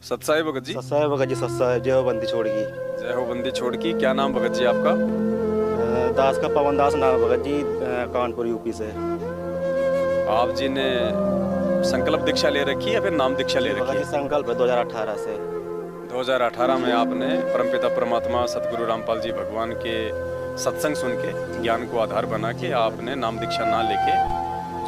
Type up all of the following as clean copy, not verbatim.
सत्साई भगत जी। सत्साई भगत जी, सत्साई जय हो बंदी छोड़ की। जय हो बंदी छोड़ की। क्या नाम भगत जी आपका? दास का पवन दास नाम है भगत जी, कानपुर यूपी से। आप जी ने संकल्प दीक्षा ले रखी है या फिर नाम दीक्षा ले भगत रखी जी है? संकल्प है 2018 से। 2018 में आपने परमपिता परमात्मा सतगुरु रामपाल जी भगवान के सत्संग सुन के ज्ञान को आधार बना के आपने नाम दीक्षा ना लेके,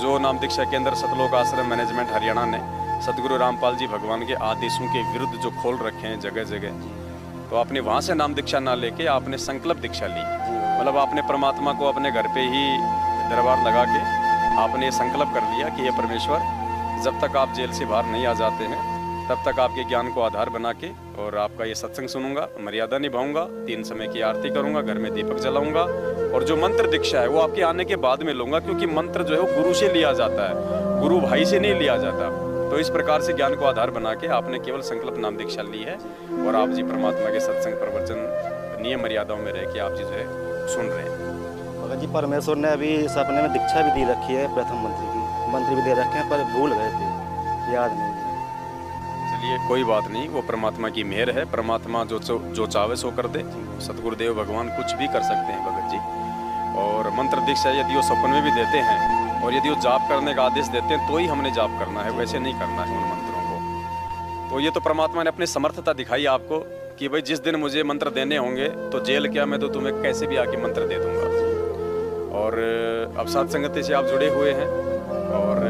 जो नाम दीक्षा के अंदर सतलोक आश्रम मैनेजमेंट हरियाणा ने सतगुरु रामपाल जी भगवान के आदेशों के विरुद्ध जो खोल रखे हैं जगह जगह, तो आपने वहाँ से नाम दीक्षा ना लेके आपने संकल्प दीक्षा ली। मतलब आपने परमात्मा को अपने घर पे ही दरबार लगा के आपने संकल्प कर लिया कि ये परमेश्वर, जब तक आप जेल से बाहर नहीं आ जाते हैं तब तक आपके ज्ञान को आधार बना के और आपका ये सत्संग सुनूंगा, मर्यादा निभाऊंगा, 3 समय की आरती करूंगा, घर में दीपक जलाऊंगा, और जो मंत्र दीक्षा है वो आपके आने के बाद में लूंगा, क्योंकि मंत्र जो है वो गुरु से लिया जाता है, गुरु भाई से नहीं लिया जाता। तो इस प्रकार से ज्ञान को आधार बना के आपने केवल संकल्प नाम दीक्षा ली है और आप जी परमात्मा के सत्संग प्रवचन नियम मर्यादाओं में रह के आप जी जो है सुन रहे हैं। भगत जी परमेश्वर ने अभी सपने में दीक्षा भी दी रखी है, प्रथम मंत्री की मंत्री भी दे रखे हैं, पर भूल गए थे, याद नहीं है। चलिए कोई बात नहीं, वो परमात्मा की मेहर है। परमात्मा जो चाहे सो कर दे। सतगुरुदेव भगवान कुछ भी कर सकते हैं भगत जी। और मंत्र दीक्षा यदि वो सपन में भी देते हैं और यदि वो जाप करने का आदेश देते हैं तो ही हमने जाप करना है, वैसे नहीं करना है उन मंत्रों को। तो ये तो परमात्मा ने अपनी समर्थता दिखाई आपको कि भाई जिस दिन मुझे मंत्र देने होंगे तो जेल क्या, मैं तो तुम्हें कैसे भी आके मंत्र दे दूंगा। और अब साथ संगति से आप जुड़े हुए हैं और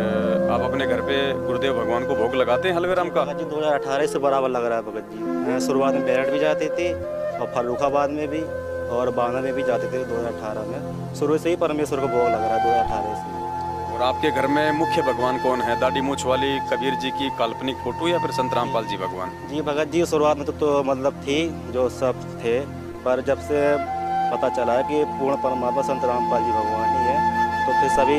आप अपने घर पे गुरुदेव भगवान को भोग लगाते हैं हलवे राम का? भगत जी 2018 से बराबर लग रहा है भगत जी। शुरुआत में मेरठ भी जाते थे और फर्रुखाबाद में भी और बाना में भी जाते थे 2018 में। शुरू से ही परमेश्वर को भोग लग रहा है 2018 से। और आपके घर में मुख्य भगवान कौन है? दाढ़ी मूछ वाली कबीर जी की काल्पनिक फोटो या फिर संत रामपाल जी भगवान? जी भगत जी शुरुआत में तो मतलब थी जो सब थे, पर जब से पता चला है कि पूर्ण परमात्मा संत रामपाल जी भगवान ही है, तो फिर सभी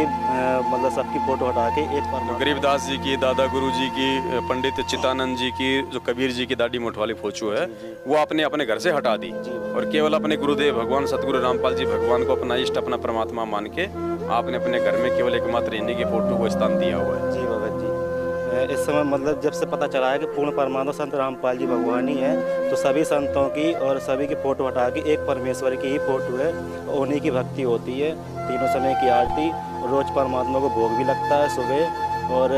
मतलब सबकी फोटो हटा के एक तो गरीबदास जी की, दादा गुरु जी की, पंडित चित्तानंद जी की, जो कबीर जी की दाढ़ी मूठ वाली फोटो है वो आपने अपने घर से हटा दी और केवल अपने गुरुदेव भगवान सतगुरु रामपाल जी भगवान को अपना इष्ट, अपना परमात्मा मान के आपने अपने घर में केवल एकमात्र इन्हीं की फोटो को स्थान दिया हुआ है। जी भगत जी इस समय मतलब जब से पता चला है कि पूर्ण परमात्मा संत रामपाल जी भगवान ही है, तो सभी संतों की और सभी की फोटो हटा के एक परमेश्वर की ही फोटो है, उन्हीं की भक्ति होती है। 3 समय की आरती, रोज परमात्मा को भोग भी लगता है सुबह, और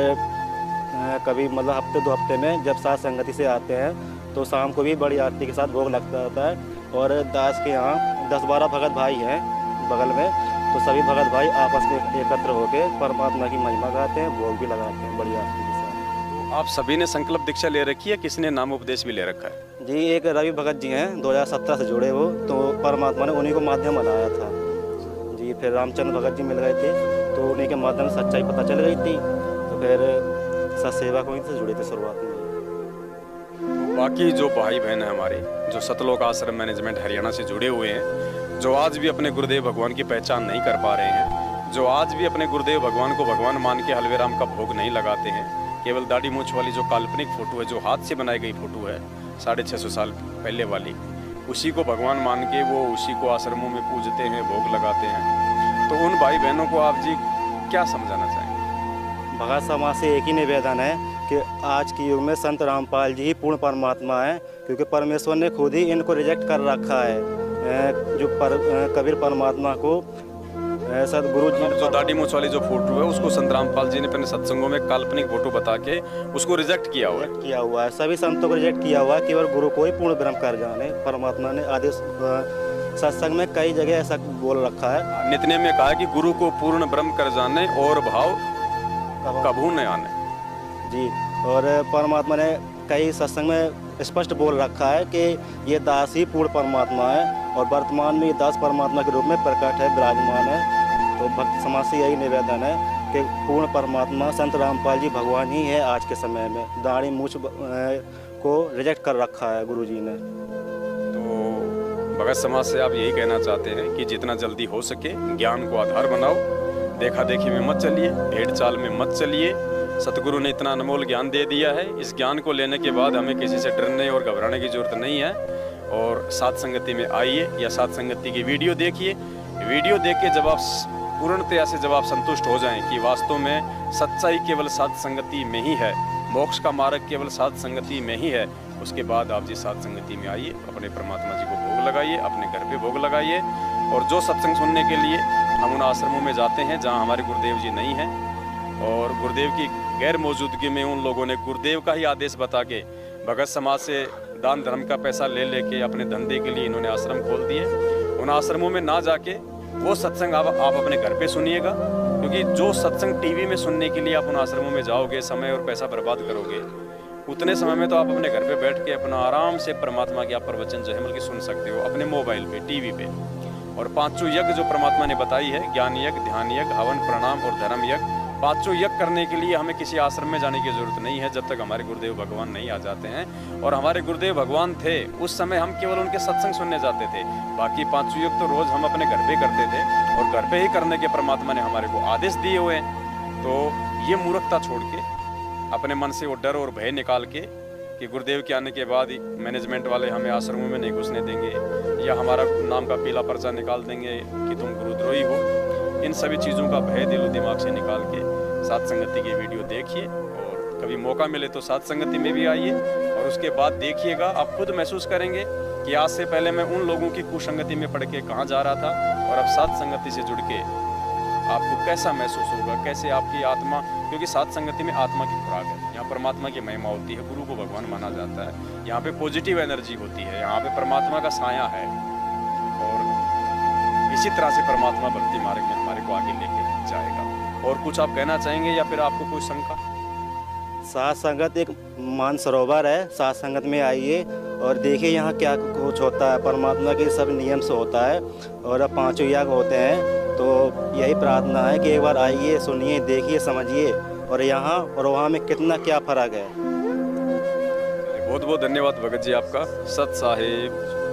कभी मतलब हफ्ते 2 हफ्ते में जब साथ संगति से आते हैं तो शाम को भी बड़ी आरती के साथ भोग लगता रहता है। और दास के यहाँ 10-12 भगत भाई हैं बगल में, तो सभी भगत भाई आपस में एकत्र होकर परमात्मा की महिमा गाते हैं, भोग भी लगाते हैं बड़ी आरती के साथ। आप सभी ने संकल्प दीक्षा ले रखी है, किसी ने नाम उपदेश भी ले रखा है? जी एक रवि भगत जी हैं 2017 से जुड़े वो, तो परमात्मा ने उन्हीं को माध्यम बनाया था जी। फिर रामचंद्र भगत जी मिल गए थे तो उन्हीं के माध्यम से सच्चाई पता चल गई थी, तो फिर सत्सेवा को से जुड़े थे शुरुआत में। बाकी जो भाई बहन है हमारे, जो सतलोक आश्रम मैनेजमेंट हरियाणा से जुड़े हुए हैं, जो आज भी अपने गुरुदेव भगवान की पहचान नहीं कर पा रहे हैं, जो आज भी अपने गुरुदेव भगवान को भगवान मान के हलवे राम का भोग नहीं लगाते हैं, केवल दाढ़ी मूछ वाली जो काल्पनिक फोटो है, जो हाथ से बनाई गई फोटो है 650 साल पहले वाली, उसी को भगवान मान के वो उसी को आश्रमों में पूजते हैं, भोग लगाते हैं, तो उन भाई बहनों को आप जी क्या समझाना चाहेंगे? भगत समाज से एक ही निवेदन है कि आज के युग में संत रामपाल जी ही पूर्ण परमात्मा है, क्योंकि परमेश्वर ने खुद ही इनको रिजेक्ट कर रखा है। जो कबीर परमात्मा को सदगुरु जी जो दाढ़ी मूछ वाली जो फोटो है उसको संत रामपाल जी ने अपने सत्संगों में काल्पनिक फोटो बता के उसको रिजेक्ट किया हुआ है। सभी संतों को रिजेक्ट किया हुआ है, केवल गुरु को ही पूर्ण ब्रह्म कर जाने परमात्मा ने आदेश सत्संग में कई जगह ऐसा बोल रखा है। नित्य में कहा कि गुरु को पूर्ण ब्रह्म कर जाने और भाव कभू न आने जी। और परमात्मा ने कई सत्संग में स्पष्ट बोल रखा है कि ये दास ही पूर्ण परमात्मा है और वर्तमान में ये दास परमात्मा के रूप में प्रकट है, विराजमान है। तो भक्त समाज से यही निवेदन है कि पूर्ण परमात्मा संत रामपाल जी भगवान ही है आज के समय में। दाढ़ी मूछ को रिजेक्ट कर रखा है गुरु जी ने। तो भगत समाज से आप यही कहना चाहते हैं कि जितना जल्दी हो सके ज्ञान को आधार बनाओ, देखा देखी में मत चलिए, भेड़ चाल में मत चलिए। सतगुरु ने इतना अनमोल ज्ञान दे दिया है, इस ज्ञान को लेने के बाद हमें किसी से डरने और घबराने की जरूरत नहीं है। और साथ संगति में आइए या साथ संगति की वीडियो देखिए। वीडियो देख के जब आप पूर्णतया से जब आप संतुष्ट हो जाएं कि वास्तव में सच्चाई केवल साथ संगति में ही है, मोक्ष का मार्ग केवल साध संगति में ही है। उसके बाद आप जिस साध संगति में आइए, अपने परमात्मा जी को भोग लगाइए, अपने घर पे भोग लगाइए। और जो सत्संग सुनने के लिए हम उन आश्रमों में जाते हैं जहाँ हमारे गुरुदेव जी नहीं हैं, और गुरुदेव की गैर मौजूदगी में उन लोगों ने गुरुदेव का ही आदेश बता के भगत समाज से दान धर्म का पैसा ले लेके अपने धंधे के लिए इन्होंने आश्रम खोल दिए। उन आश्रमों में ना जाके वो सत्संग आप अपने घर पे सुनिएगा, क्योंकि जो सत्संग टीवी में सुनने के लिए आप उन आश्रमों में जाओगे, समय और पैसा बर्बाद करोगे, उतने समय में तो आप अपने घर पे बैठ के अपना आराम से परमात्मा के आप प्रवचन जो है मतलब कि सुन सकते हो अपने मोबाइल पे, टीवी पे। और पांचों यज्ञ जो परमात्मा ने बताई है, ज्ञान यज्ञ, ध्यान यज्ञ, हवन, प्रणाम और धर्म यज्ञ, पांचों यज्ञ करने के लिए हमें किसी आश्रम में जाने की जरूरत नहीं है जब तक हमारे गुरुदेव भगवान नहीं आ जाते हैं। और हमारे गुरुदेव भगवान थे उस समय हम केवल उनके सत्संग सुनने जाते थे, बाकी पांचों यज्ञ तो रोज हम अपने घर पे करते थे और घर पे ही करने के परमात्मा ने हमारे को आदेश दिए हुए हैं। तो ये मूर्खता छोड़ के अपने मन से वो डर और भय निकाल के कि गुरुदेव के आने के बाद मैनेजमेंट वाले हमें आश्रमों में नहीं घुसने देंगे या हमारा नाम का पीला पर्चा निकाल देंगे कि तुम गुरुद्रोही हो, इन सभी चीज़ों का भय दिलो दिमाग से निकाल के साथ संगति की वीडियो देखिए। और कभी मौका मिले तो साथ संगति में भी आइए और उसके बाद देखिएगा, आप खुद महसूस करेंगे कि आज से पहले मैं उन लोगों की कुसंगति में पड़ के कहाँ जा रहा था और अब साथ संगति से जुड़ के आपको कैसा महसूस होगा, कैसे आपकी आत्मा, क्योंकि साथ संगति में आत्मा की खुराक है, यहाँ परमात्मा की महिमा होती है, गुरु को भगवान माना जाता है, यहाँ पे पॉजिटिव एनर्जी होती है, यहाँ पे परमात्मा का साया है। और इसी तरह से परमात्मा भक्ति मार्ग में हमारे को आगे लेके जाएगा। और कुछ आप कहना चाहेंगे या फिर आपको कोई शंका? साथ संगत एक मानसरोवर है, साथ संगत में आइए और देखिए यहाँ क्या कुछ होता है, परमात्मा के सब नियम से होता है और अब पांचों याग होते हैं। तो यही प्रार्थना है कि एक बार आइए, सुनिए, देखिए, समझिए और यहाँ और वहाँ में कितना क्या फर्क है। बहुत बहुत धन्यवाद भगत जी आपका। सत साहिब।